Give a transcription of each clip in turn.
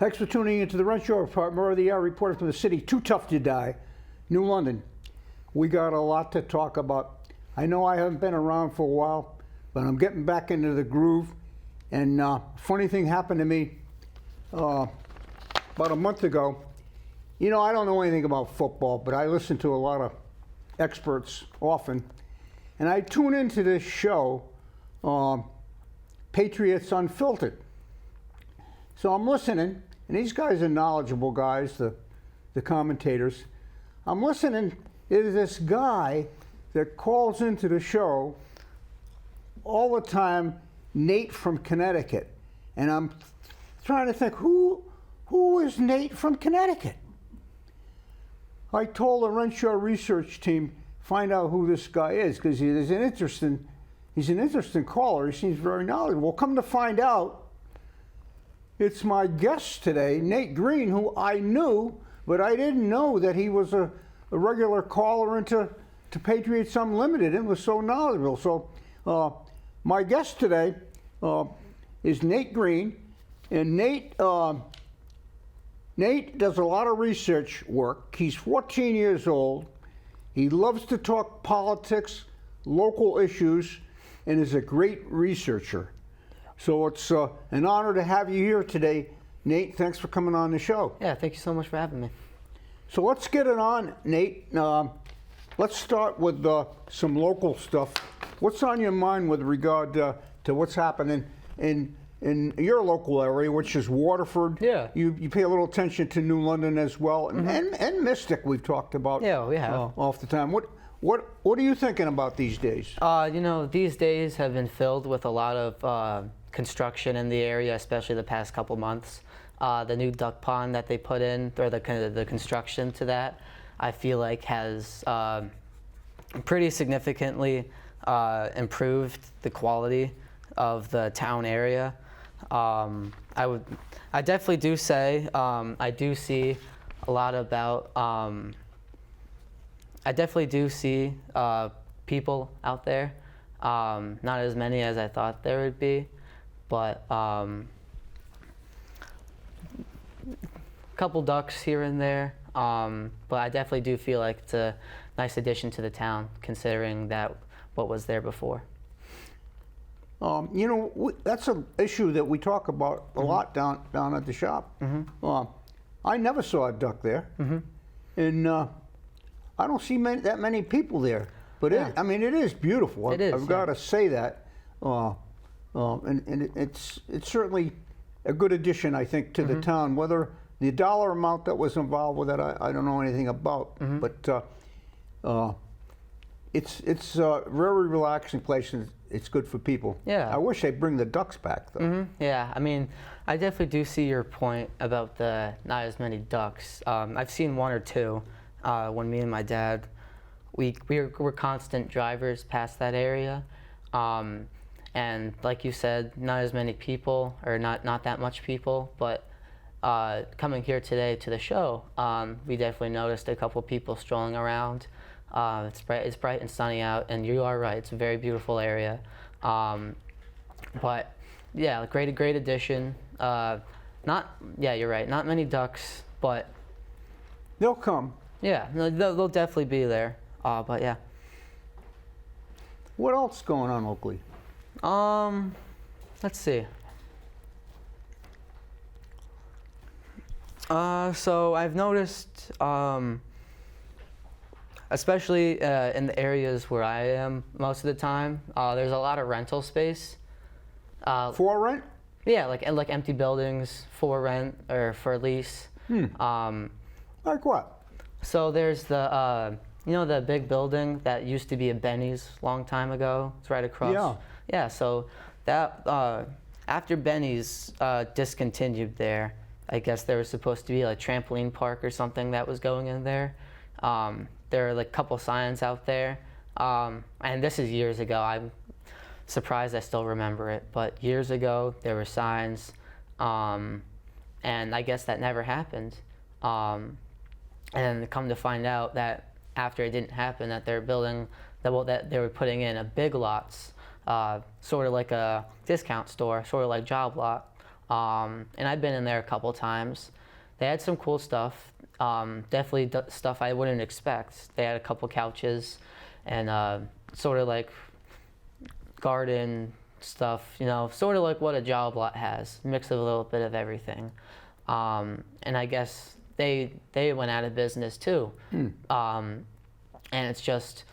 Thanks for tuning into the RENSHAW Report. More of the hour reporter from the city, too tough to die, New London. We got a lot to talk about. I know I haven't been around for a while, but I'm getting back into the groove. And funny thing happened to me about a month ago. You know, I don't know anything about football, but I listen to a lot of experts often. And I tune into this show, Patriots Unfiltered. So I'm listening, and these guys are knowledgeable guys, the commentators. I'm listening to this guy that calls into the show all the time, Nate from Connecticut. And I'm trying to think, who is Nate from Connecticut? I told the RENSHAW research team, find out who this guy is, because he's an interesting caller. He seems very knowledgeable. Well, come to find out, it's my guest today, Nate Greene, who I knew, but I didn't know that he was a regular caller into Patriots Unlimited and was so knowledgeable. So my guest today is Nate Greene, and Nate does a lot of research work. He's 14 years old. He loves to talk politics, local issues, and is a great researcher. So it's an honor to have you here today. Nate, thanks for coming on the show. Yeah, thank you so much for having me. So let's get it on, Nate. Let's start with some local stuff. What's on your mind with regard to what's happening in your local area, which is Waterford? Yeah. You pay a little attention to New London as well, and Mystic we've talked about. Yeah, we have. Off the time. What are you thinking about these days? You know, these days have been filled with a lot of construction in the area, especially the past couple months. The new duck pond that they put in, or the construction to that, I feel like has pretty significantly improved the quality of the town area. I definitely do say I do see a lot about. I definitely do see people out there. Not as many as I thought there would be, but a couple ducks here and there. But I definitely do feel like it's a nice addition to the town, considering that what was there before. You know, that's an issue that we talk about a lot down at the shop. I never saw a duck there, and I don't see that many people there. But I mean, it is beautiful. I've got to say that, and it's certainly a good addition, I think, to the town. Whether the dollar amount that was involved with it, I don't know anything about, but it's a very relaxing place, and it's good for people. Yeah. I wish they'd bring the ducks back, though. Yeah, I mean, I definitely do see your point about the not as many ducks. I've seen one or two when me and my dad, we're constant drivers past that area. And like you said, not as many people, or not that much people, but coming here today to the show, we definitely noticed a couple people strolling around. It's bright and sunny out, and you are right, it's a very beautiful area. But yeah, great addition. Yeah, you're right, not many ducks, but They'll come. yeah, they'll definitely be there. But yeah. What else going on locally? Let's see. So I've noticed, especially in the areas where I am most of the time, there's a lot of rental space. For rent? Yeah, like empty buildings for rent or for lease. Like what? So there's the you know, the big building that used to be a Benny's a long time ago. It's right across. Yeah. Yeah. So that after Benny's discontinued there, I guess there was supposed to be a trampoline park or something that was going in there. There are like a couple signs out there, and this is years ago. I'm surprised I still remember it, but years ago there were signs, and I guess that never happened. And come to find out that after it didn't happen, that they're building, that they were putting in a Big Lots, sort of like a discount store, sort of like Job Lot, and I've been in there a couple times. They had some cool stuff, definitely stuff I wouldn't expect. They had a couple couches and sort of like garden stuff, sort of like what a job lot has, mix of a little bit of everything. And I guess they went out of business too. And it's just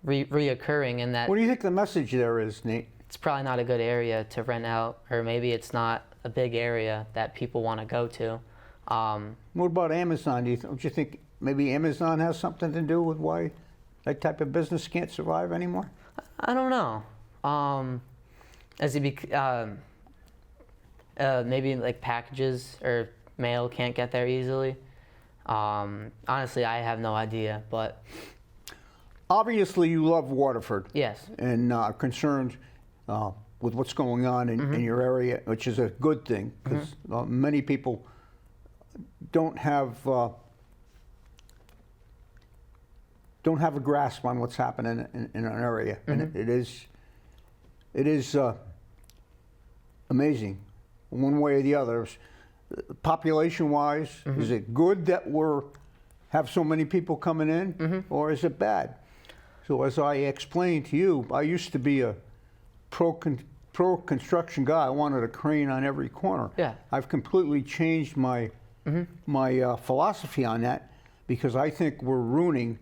reoccurring in that. What do you think the message there is, Nate? It's probably not a good area to rent out, or maybe it's not a big area that people want to go to. What about Amazon? Don't you think maybe Amazon has something to do with why that type of business can't survive anymore? I don't know. As it maybe like packages or mail can't get there easily. Honestly, I have no idea, but obviously you love Waterford. Yes. And are concerned with what's going on in your area, which is a good thing, because many people don't have a grasp on what's happening in an area, and it is amazing, one way or the other. Population-wise, is it good that have so many people coming in, or is it bad? So as I explained to you, I used to be a pro-construction guy. I wanted a crane on every corner. Yeah. I've completely changed my philosophy on that, because I think we're ruining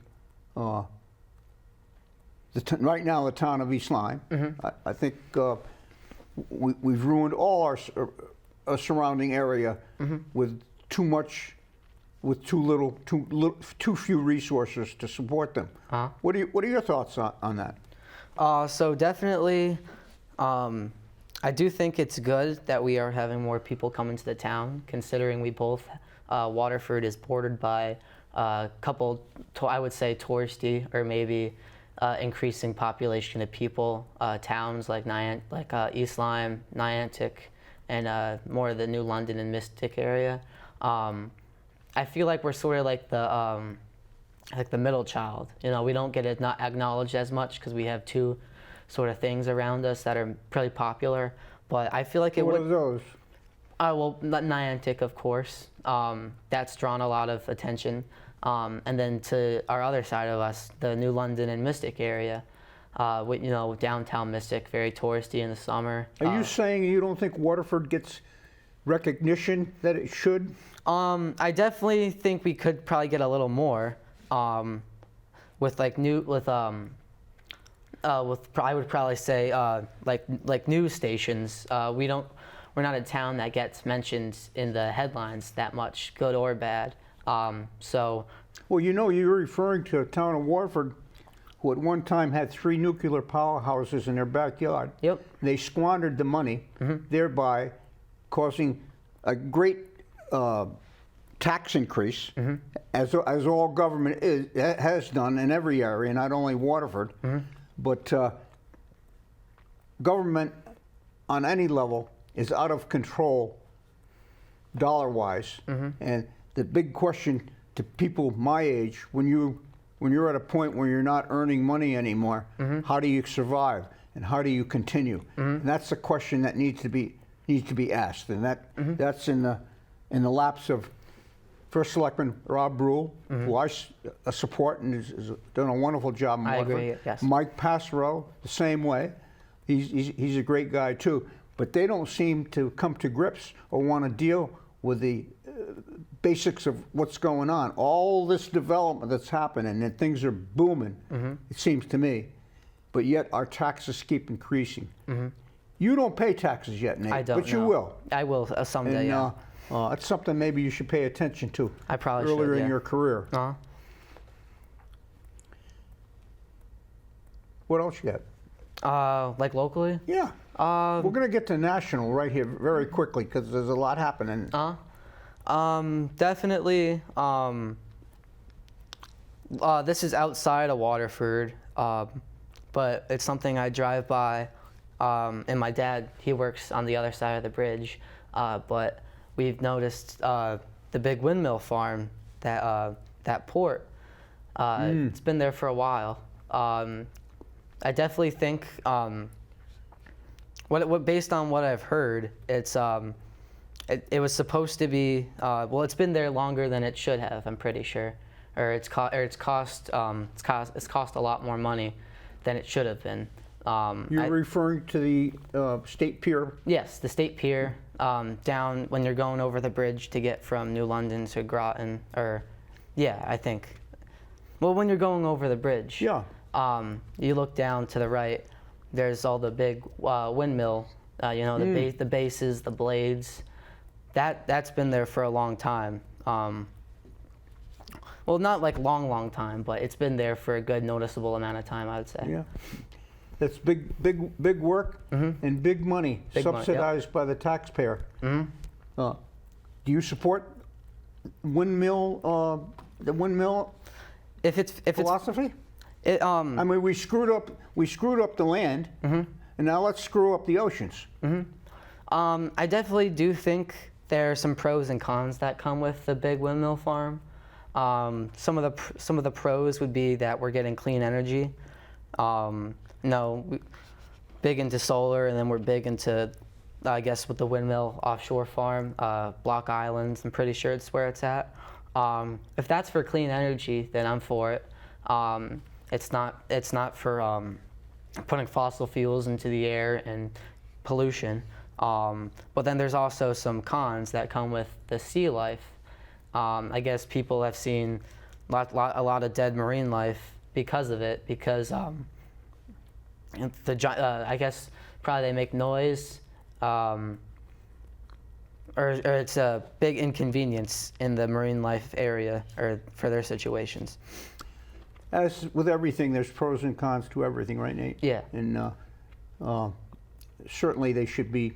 right now the town of East Lyme. I think we've ruined all our surrounding area with too much, with too few resources to support them. What are your thoughts on that? So definitely, I do think it's good that we are having more people come into the town, considering we both, Waterford is bordered by a couple, I would say, touristy or maybe increasing population of people, towns like East Lyme, Niantic, and more of the New London and Mystic area. I feel like we're sort of like the middle child. We don't get it not acknowledged as much because we have two sort of things around us that are pretty popular. But I feel like it would. What are those? Well, Niantic, of course. That's drawn a lot of attention. And then to our other side of us, the New London and Mystic area, with downtown Mystic, very touristy in the summer. Are you saying you don't think Waterford gets recognition that it should? I definitely think we could probably get a little more, with I would probably say like news stations. We're not a town that gets mentioned in the headlines that much, good or bad. Well, you're referring to a town of Waterford who at one time had 3 nuclear powerhouses in their backyard. Yep. They squandered the money, thereby causing a great tax increase, as all government has done in every area, not only Waterford, but government on any level is out of control dollar-wise. And the big question to people my age, when you're at a point where you're not earning money anymore, how do you survive and how do you continue? And that's a question that needs to be asked, and that's in the laps of First Selectman Rob Brule, who I support and has done a wonderful job in Waterford. I agree, yes. Mike Passero, the same way. He's a great guy too. But they don't seem to come to grips or want to deal with the basics of what's going on. All this development that's happening and things are booming, it seems to me. But yet our taxes keep increasing. You don't pay taxes yet, Nate. I don't. But you will. I will someday. And, yeah. It's something maybe you should pay attention to. I probably earlier should, in your career. What else you got? Like locally? Yeah. We're going to get to national right here very quickly because there's a lot happening. Definitely. This is outside of Waterford, but it's something I drive by. And my dad, he works on the other side of the bridge, but we've noticed the big windmill farm, that port. It's been there for a while. I definitely think, what based on what I've heard, it's it was supposed to be, well, it's been there longer than it should have, I'm pretty sure. Or it's cost a lot more money than it should have been. You're referring to the state pier? Yes, the state pier, down when you're going over the bridge to get from New London to Groton, or, yeah, I think. Well, when you're going over the bridge, Yeah. You look down to the right, there's all the big windmill, the bases, the blades. That's been there for a long time. Well, not like long time, but it's been there for a good noticeable amount of time, I would say. Yeah. That's big work and big money, Big money, subsidized by the taxpayer. Do you support windmill, the windmill If it's philosophy? I mean, we screwed up the land, and now let's screw up the oceans. I definitely do think there are some pros and cons that come with the big windmill farm. Some of the pros would be that we're getting clean energy. Big into solar, and then we're big into, I guess, with the windmill offshore farm, Block Islands. I'm pretty sure it's where it's at. If that's for clean energy, then I'm for it. It's not for putting fossil fuels into the air and pollution. But then there's also some cons that come with the sea life. I guess people have seen a lot of dead marine life because of it, because I guess probably they make noise, or it's a big inconvenience in the marine life area or for their situations. As with everything, there's pros and cons to everything, right, Nate? Yeah. And certainly they should be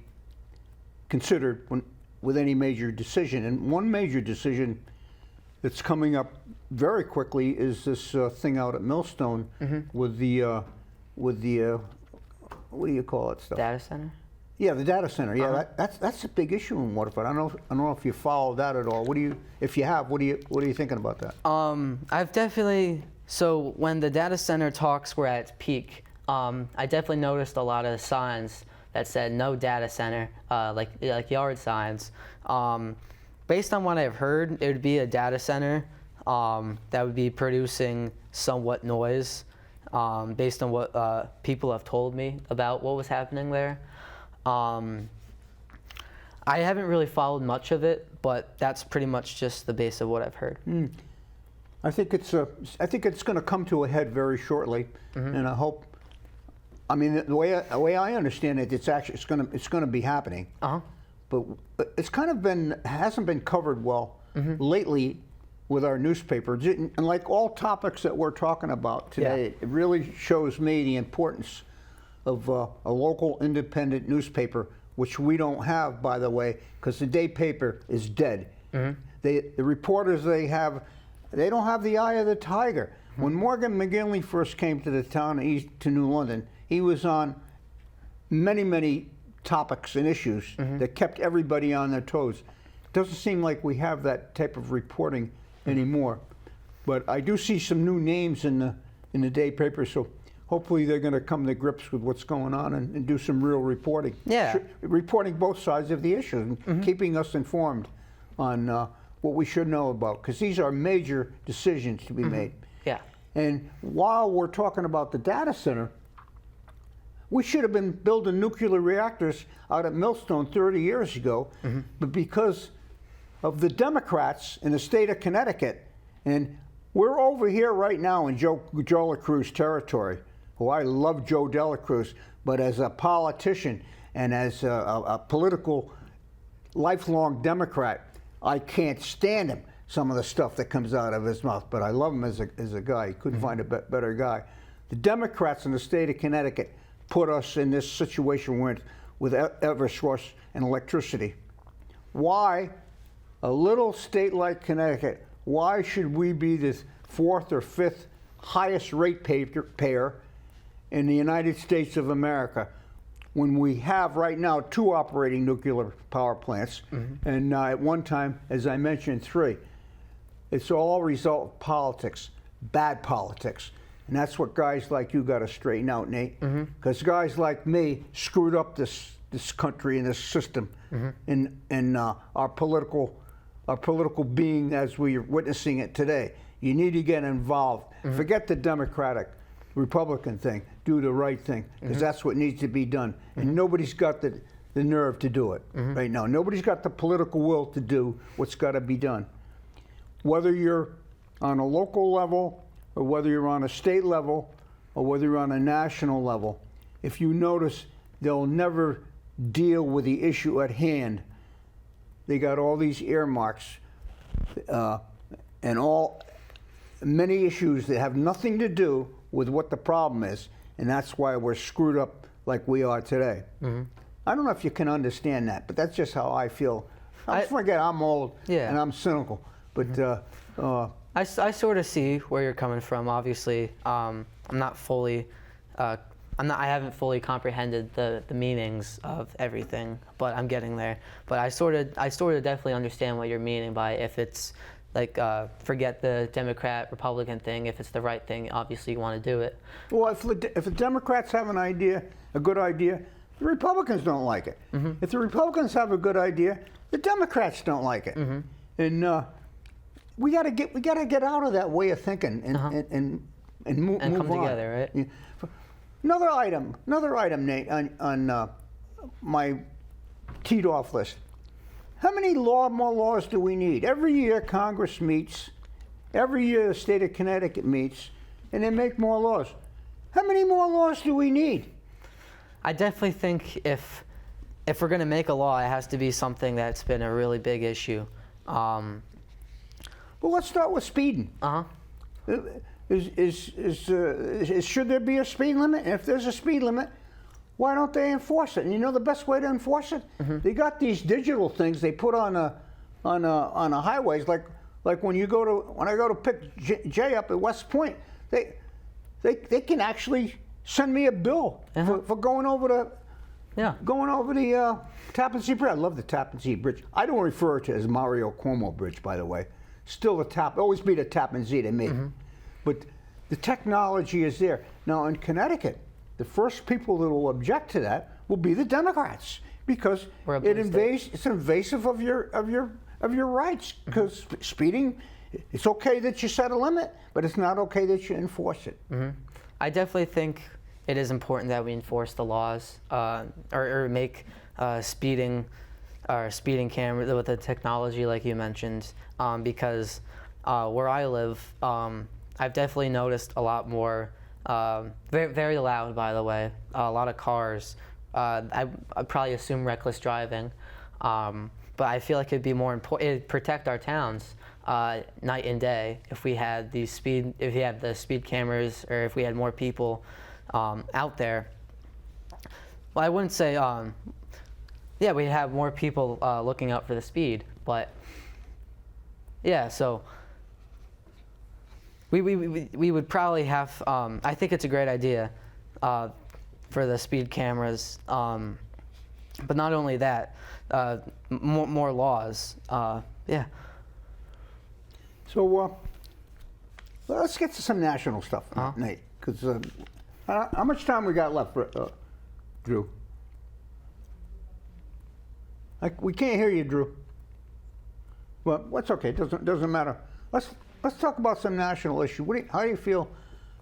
considered with any major decision. And one major decision that's coming up very quickly is this thing out at Millstone with the what do you call it stuff? Data center? Yeah, the data center. Yeah, that's a big issue in Waterford. I don't know if you follow that at all. If you have, what are you thinking about that? I've definitely. So when the data center talks were at its peak, I definitely noticed a lot of signs that said no data center, like yard signs. Based on what I've heard, it would be a data center that would be producing somewhat noise, based on what people have told me about what was happening there. I haven't really followed much of it, but that's pretty much just the base of what I've heard. I think it's going to come to a head very shortly, and I hope. I mean, the way I understand it, it's going to be happening. But it's kind of hasn't been covered well lately with our newspapers. And like all topics that we're talking about today, it really shows me the importance of a local independent newspaper, which we don't have, by the way, because the day paper is dead. The reporters they don't have the eye of the tiger. When Morgan McGinley first came to the town to New London, he was on many topics and issues that kept everybody on their toes. It doesn't seem like we have that type of reporting anymore. But I do see some new names in the day paper, so hopefully they're going to come to grips with what's going on and do some real reporting. Yeah. Reporting both sides of the issue and keeping us informed on what we should know about, because these are major decisions to be made. Yeah. And while we're talking about the data center, we should have been building nuclear reactors out at Millstone 30 years ago, but because of the Democrats in the state of Connecticut, and we're over here right now in Joe Delacruz territory. Oh, I love Joe Delacruz, but as a politician and as a political lifelong Democrat, I can't stand him, some of the stuff that comes out of his mouth, but I love him as a guy. He couldn't find a better guy. The Democrats in the state of Connecticut put us in this situation we're in with Eversource and electricity. Why, a little state like Connecticut, why should we be the fourth or fifth highest rate payer in the United States of America when we have right now 2 operating nuclear power plants, and at one time, as I mentioned, 3. It's all a result of politics, bad politics. And that's what guys like you got to straighten out, Nate. Because guys like me screwed up this this country and this system, and our political being as we're witnessing it today. You need to get involved. Forget the Democratic, Republican thing. Do the right thing, because that's what needs to be done. And nobody's got the nerve to do it right now. Nobody's got the political will to do what's got to be done. Whether you're on a local level, or whether you're on a state level, or whether you're on a national level, if you notice, they'll never deal with the issue at hand. They got all these earmarks and many issues that have nothing to do with what the problem is, and that's why we're screwed up like we are today. I don't know if you can understand that, but that's just how I feel. I'm old and I'm cynical, but I sort of see where you're coming from. Obviously, I haven't fully comprehended the meanings of everything, but I'm getting there. But I sort of definitely understand what you're meaning by if it's like forget the Democrat Republican thing. If it's the right thing, obviously you want to do it. Well, if the Democrats have an idea, a good idea, the Republicans don't like it. If the Republicans have a good idea, the Democrats don't like it. And we got to get out of that way of thinking and move come on. Together, right? Yeah. Another item, Nate, on my teed off list. How many more laws do we need? Every year Congress meets, every year the state of Connecticut meets, and they make more laws. How many more laws do we need? I definitely think if we're going to make a law, it has to be something that's been a really big issue. Well, let's start with speeding. Should there be a speed limit? And if there's a speed limit, why don't they enforce it? And you know the best way to enforce it? They got these digital things they put on the highways, like when I go to pick Jay up at West Point, they can actually send me a bill for going over the Tappan Zee Bridge. I love the Tappan Zee Bridge. I don't refer to it as Mario Cuomo Bridge, by the way. Still always be the Tappan Zee to me. But the technology is there. Now in Connecticut, the first people that will object to that will be the Democrats, because it's invasive of your rights. Because speeding, it's okay that you set a limit, but it's not okay that you enforce it. I definitely think it is important that we enforce the laws or make speeding cameras with the technology like you mentioned, because where I live, I've definitely noticed a lot more, very, very loud, by the way, a lot of cars. I'd probably assume reckless driving, but I feel like it'd be more important, it'd protect our towns night and day if we had the speed cameras, or if we had more people out there. Well, I wouldn't say, we'd have more people looking out for the speed, but yeah, so we would probably have, I think it's a great idea for the speed cameras, but not only that, more laws, yeah. So let's get to some national stuff, Nate, because how much time we got left, Drew? We can't hear you, Drew. Well, that's okay. It doesn't matter. Let's talk about some national issue. How do you feel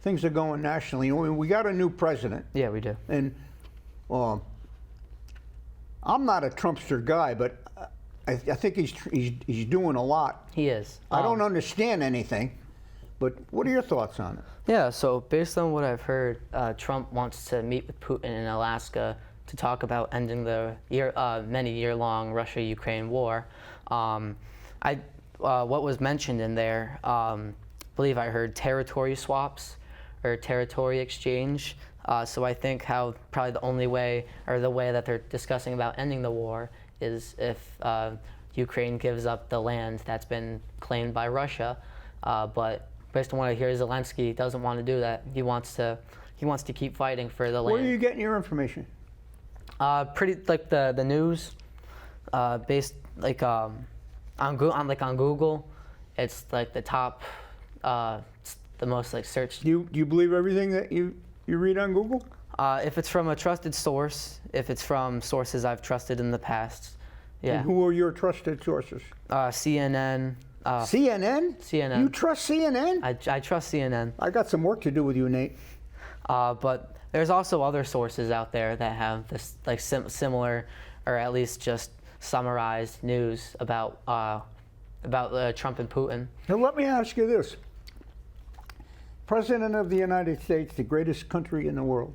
things are going nationally? We got a new president. Yeah, we do. And I'm not a Trumpster guy, but I think he's doing a lot. He is. I don't understand anything, but what are your thoughts on it? Yeah, so based on what I've heard, Trump wants to meet with Putin in Alaska to talk about ending the many-year-long Russia-Ukraine war. What was mentioned in there, I believe I heard territory swaps or territory exchange. So I think probably the only way, or the way that they're discussing about ending the war, is if Ukraine gives up the land that's been claimed by Russia. But based on what I hear, Zelensky doesn't want to do that. He wants to keep fighting for the land. Where are you getting your information? Pretty like the news, based like on Google. It's like the top, the most like searched. Do you believe everything that you read on Google? If it's from a trusted source, if it's from sources I've trusted in the past, yeah. And who are your trusted sources? CNN. CNN? CNN. You trust CNN? I trust CNN. I got some work to do with you, Nate. But there's also other sources out there that have this like similar, or at least just summarized news about Trump and Putin. Now let me ask you this. President of the United States, the greatest country in the world,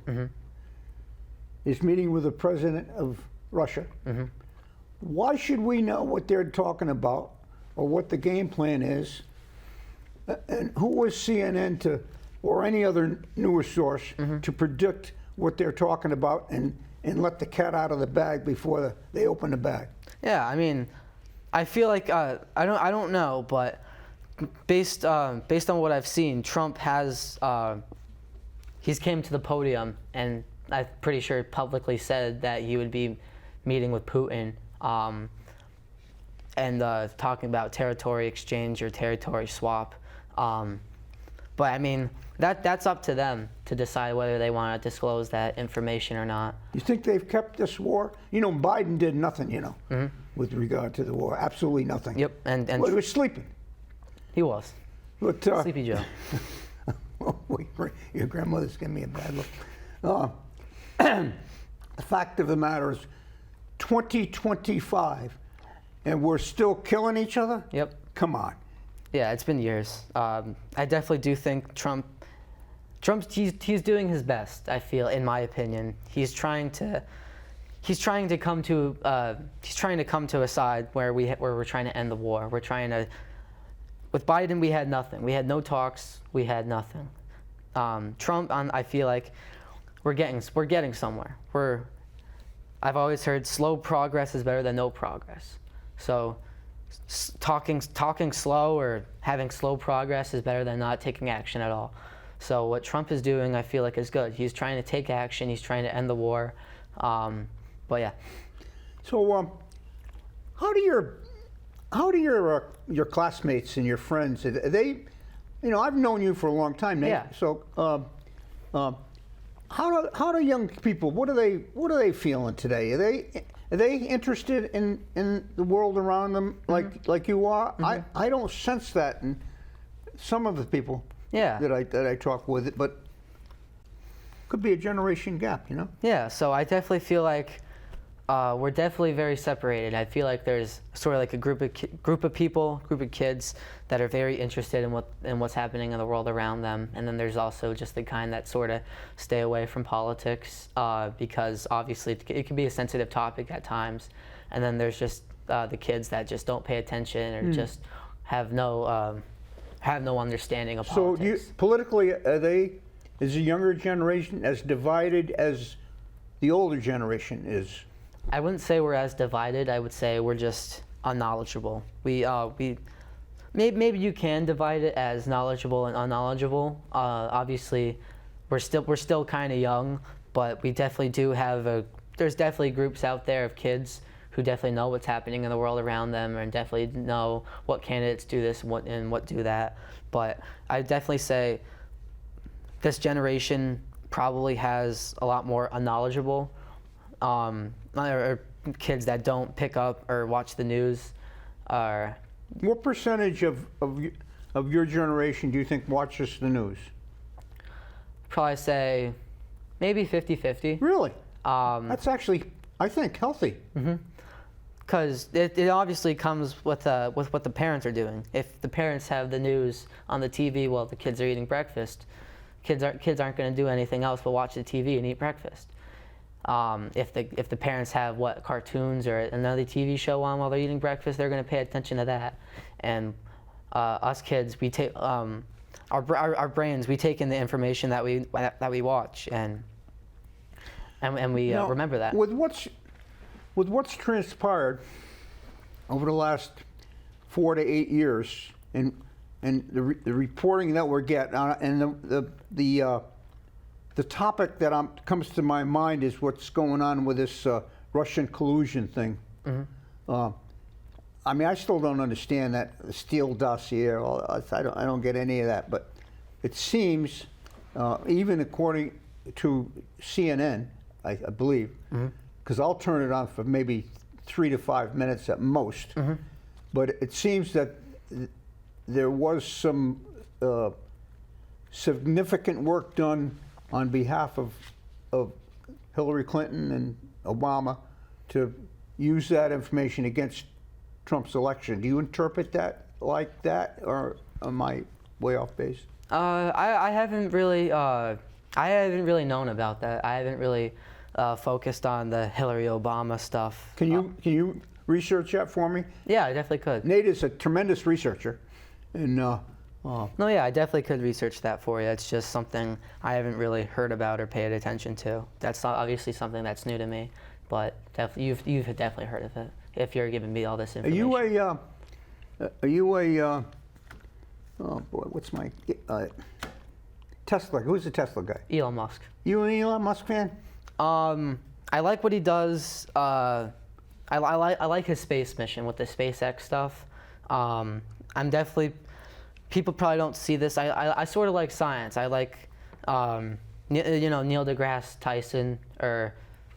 is meeting with the president of Russia. Why should we know what they're talking about or what the game plan is? And who was CNN to, or any other newer source, to predict what they're talking about and let the cat out of the bag before they open the bag? Yeah, I mean, I feel like I don't know, but based on what I've seen, Trump has he's came to the podium and I'm pretty sure publicly said that he would be meeting with Putin and talking about territory exchange or territory swap. But I mean, that's up to them to decide whether they want to disclose that information or not. You think they've kept this war? You know, Biden did nothing, with regard to the war. Absolutely nothing. Yep, and well, he was sleeping. He was. But, Sleepy Joe. Your grandmother's giving me a bad look. The fact of the matter is 2025, and we're still killing each other? Yep. Come on. Yeah, it's been years. I definitely do think he's doing his best, I feel, in my opinion. He's trying to come to a side where we're trying to end the war. We're trying to. With Biden, we had nothing. We had no talks. We had nothing. Trump, I feel like we're getting somewhere. I've always heard slow progress is better than no progress. So talking slow or having slow progress is better than not taking action at all. So what Trump is doing, I feel like, is good. He's trying to take action. He's trying to end the war. But yeah. So how do your classmates and your friends, are they, I've known you for a long time, Nate. Yeah. So how do young people, what are they feeling today? Are they interested in the world around them like you are? I don't sense that in some of the people that I talk with, but could be a generation gap, Yeah, so I definitely feel like we're definitely very separated. I feel like there's sort of like a group of kids that are very interested in what's happening in the world around them, and then there's also just the kind that sort of stay away from politics because obviously it can be a sensitive topic at times, and then there's just the kids that just don't pay attention or just have no understanding of politics. So politically, is the younger generation as divided as the older generation is? I wouldn't say we're as divided. I would say we're just unknowledgeable. Maybe you can divide it as knowledgeable and unknowledgeable. Obviously, we're still kind of young, but we definitely do have there's definitely groups out there of kids who definitely know what's happening in the world around them and definitely know what candidates do this and what do that. But I definitely say this generation probably has a lot more unknowledgeable or kids that don't pick up or watch the news. What percentage of your generation do you think watches the news? Probably say maybe 50-50. Really? That's actually, I think, healthy. Because it obviously comes with what the parents are doing. If the parents have the news on the TV while the kids are eating breakfast, kids aren't going to do anything else but watch the TV and eat breakfast. If the parents have cartoons or another TV show on while they're eating breakfast, they're going to pay attention to that. And us kids, we take our brains, we take in the information that we watch and we Now, remember that. With what's transpired over the last 4 to 8 years, and the reporting that we're getting, and the topic that comes to my mind is what's going on with this Russian collusion thing. I mean, I still don't understand that Steele dossier. I don't get any of that. But it seems, even according to CNN, I believe, because I'll turn it on for maybe 3 to 5 minutes at most. But it seems that there was some significant work done on behalf of Hillary Clinton and Obama to use that information against Trump's election. Do you interpret that like that, or am I way off base? I haven't really known about that. I haven't really focused on the Hillary Obama stuff. Can you research that for me? Yeah, I definitely could. Nate is a tremendous researcher, and No, yeah, I definitely could research that for you. It's just something I haven't really heard about or paid attention to. That's not obviously something that's new to me, but you've definitely heard of it if you're giving me all this information. Are you a oh boy, what's my Tesla? Who's the Tesla guy? Elon Musk. You an Elon Musk fan? I like what he does. I like his space mission with the SpaceX stuff. I'm definitely. People probably don't see this. I sort of like science. I like, Neil deGrasse Tyson, or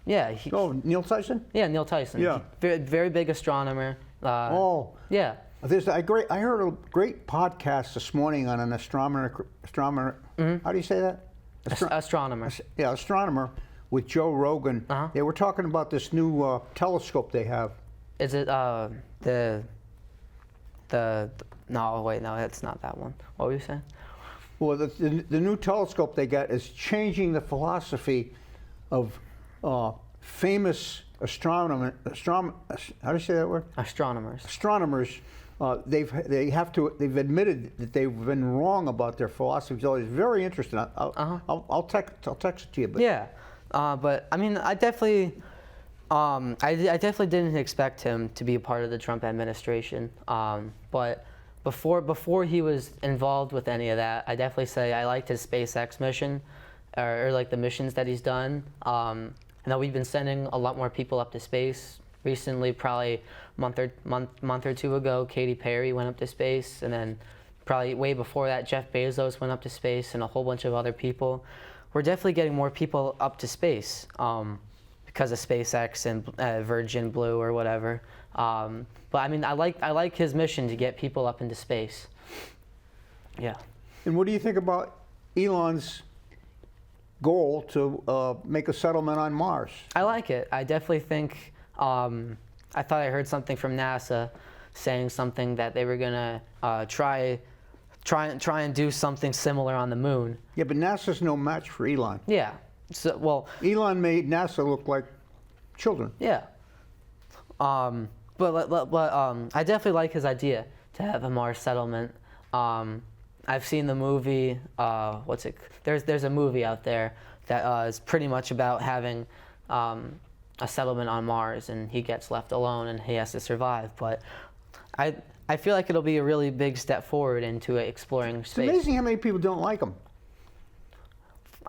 yeah. Neil Tyson? Yeah, Neil Tyson. Yeah. Very big astronomer. Yeah. I heard a great podcast this morning on an astronomer. How do you say that? Astronomer. Yeah, astronomer with Joe Rogan. They were talking about this new telescope they have. Is it no, wait, no, it's not that one. What were you saying? Well, the new telescope they got is changing the philosophy of famous astronomers. How do you say that word? Astronomers. Astronomers. They've admitted that they've been wrong about their philosophy. So it's very interesting. I'll text it to you. But. Yeah, but I mean, I definitely didn't expect him to be a part of the Trump administration. But before he was involved with any of that, I definitely say I liked his SpaceX mission, or like the missions that he's done. I know we've been sending a lot more people up to space recently. Probably month or two ago, Katy Perry went up to space, and then probably way before that, Jeff Bezos went up to space, and a whole bunch of other people. We're definitely getting more people up to space because of SpaceX and Virgin Blue or whatever. But I mean, I like his mission to get people up into space. Yeah. And what do you think about Elon's goal to make a settlement on Mars? I like it. I definitely think. I thought I heard something from NASA saying something that they were gonna try and do something similar on the moon. Yeah, but NASA's no match for Elon. Yeah. So well. Elon made NASA look like children. Yeah. But I definitely like his idea to have a Mars settlement. I've seen the movie. What's it? There's a movie out there that is pretty much about having a settlement on Mars, and he gets left alone and he has to survive. But I feel like it'll be a really big step forward into exploring space. It's amazing how many people don't like him.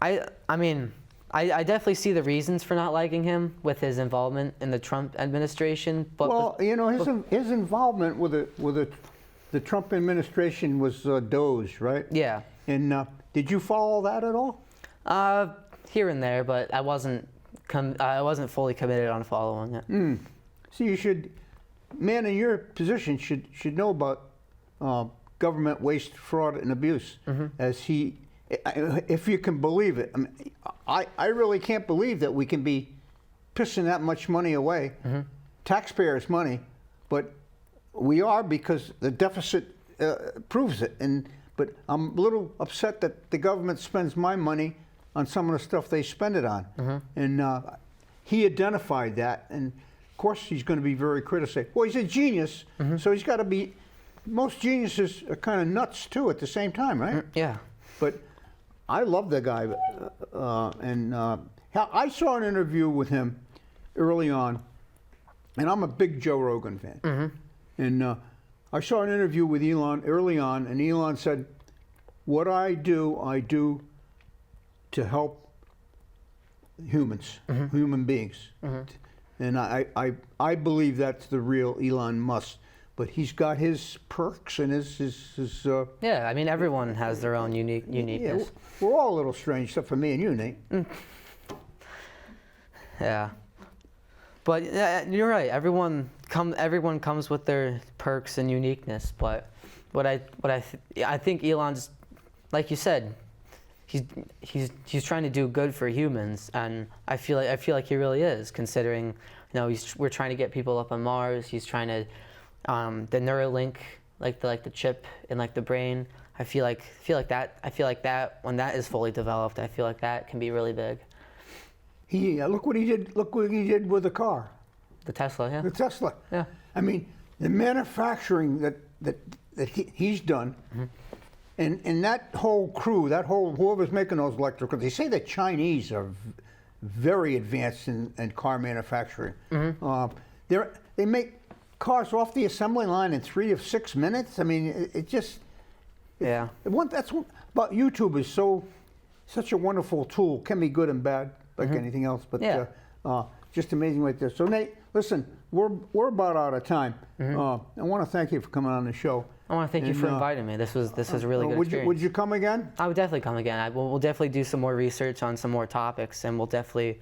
I mean, I definitely see the reasons for not liking him with his involvement in the Trump administration. But well, his involvement with the Trump administration was Doge, right? Yeah. And did you follow that at all? Here and there, but I wasn't fully committed on following it. So you should, man in your position should know about government waste, fraud, and abuse. As he, if you can believe it. I mean, I really can't believe that we can be pissing that much money away, taxpayers' money, but we are, because the deficit proves it. But I'm a little upset that the government spends my money on some of the stuff they spend it on. And he identified that, and of course he's going to be very critical. Well, he's a genius, so he's got to be. Most geniuses are kind of nuts too at the same time, right? Yeah. But I love the guy, I saw an interview with him early on, and I'm a big Joe Rogan fan. And I saw an interview with Elon early on, and Elon said, "What I do to help humans, human beings." And I believe that's the real Elon Musk. but he's got his perks and his Yeah, I mean, everyone has their own uniqueness. yeah, we're all a little strange, except for me and you, Nate. Yeah. But you're right. Everyone comes with their perks and uniqueness. But I think Elon's, like you said, he's trying to do good for humans, and I feel like he really is, considering, we're trying to get people up on Mars. He's trying to the Neuralink, like the chip in like the brain. I feel like that when that is fully developed, I feel like that can be really big. Look what he did. Look what he did with the car. The Tesla, yeah. The Tesla. Yeah. I mean, the manufacturing that he's done, and that whole crew, whoever's making those electrical, they say the Chinese are very advanced in car manufacturing. They make cars off the assembly line in 3 to 6 minutes. I mean, it just. Yeah. That's what about YouTube is such a wonderful tool. Can be good and bad, like anything else. But Yeah. just amazing right there. So Nate, listen, we're about out of time. I want to thank you for coming on the show. I want to thank you for inviting me. This was a really good experience. Would you come again? I would definitely come again. We'll definitely do some more research on some more topics, and we'll definitely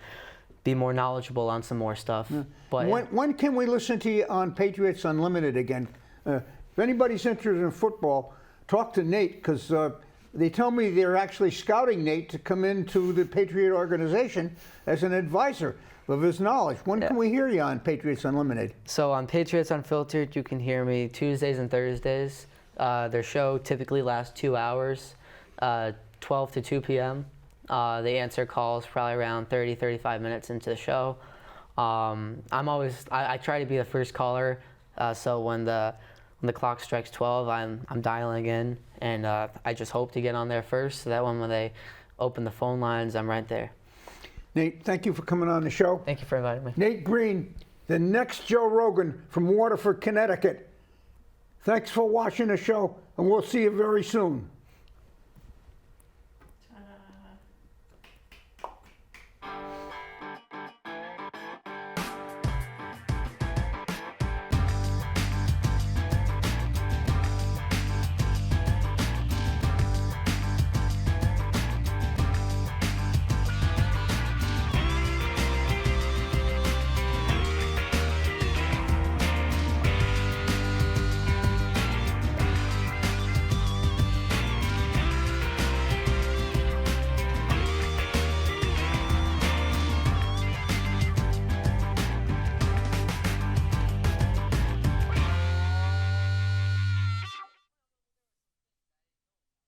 be more knowledgeable on some more stuff. Yeah. But when can we listen to you on Patriots Unlimited again? If anybody's interested in football, talk to Nate, because they tell me they're actually scouting Nate to come into the Patriot organization as an advisor of his knowledge. When can we hear you on Patriots Unlimited? So on Patriots Unfiltered, you can hear me Tuesdays and Thursdays. Their show typically lasts 2 hours, 12 to 2 p.m. They answer calls probably around 30, 35 minutes into the show. I try to be the first caller, so when the clock strikes 12, I'm dialing in, and I just hope to get on there first, so that when they open the phone lines, I'm right there. Nate, thank you for coming on the show. Thank you for inviting me. Nate Greene, the next Joe Rogan from Waterford, Connecticut. Thanks for watching the show, and we'll see you very soon.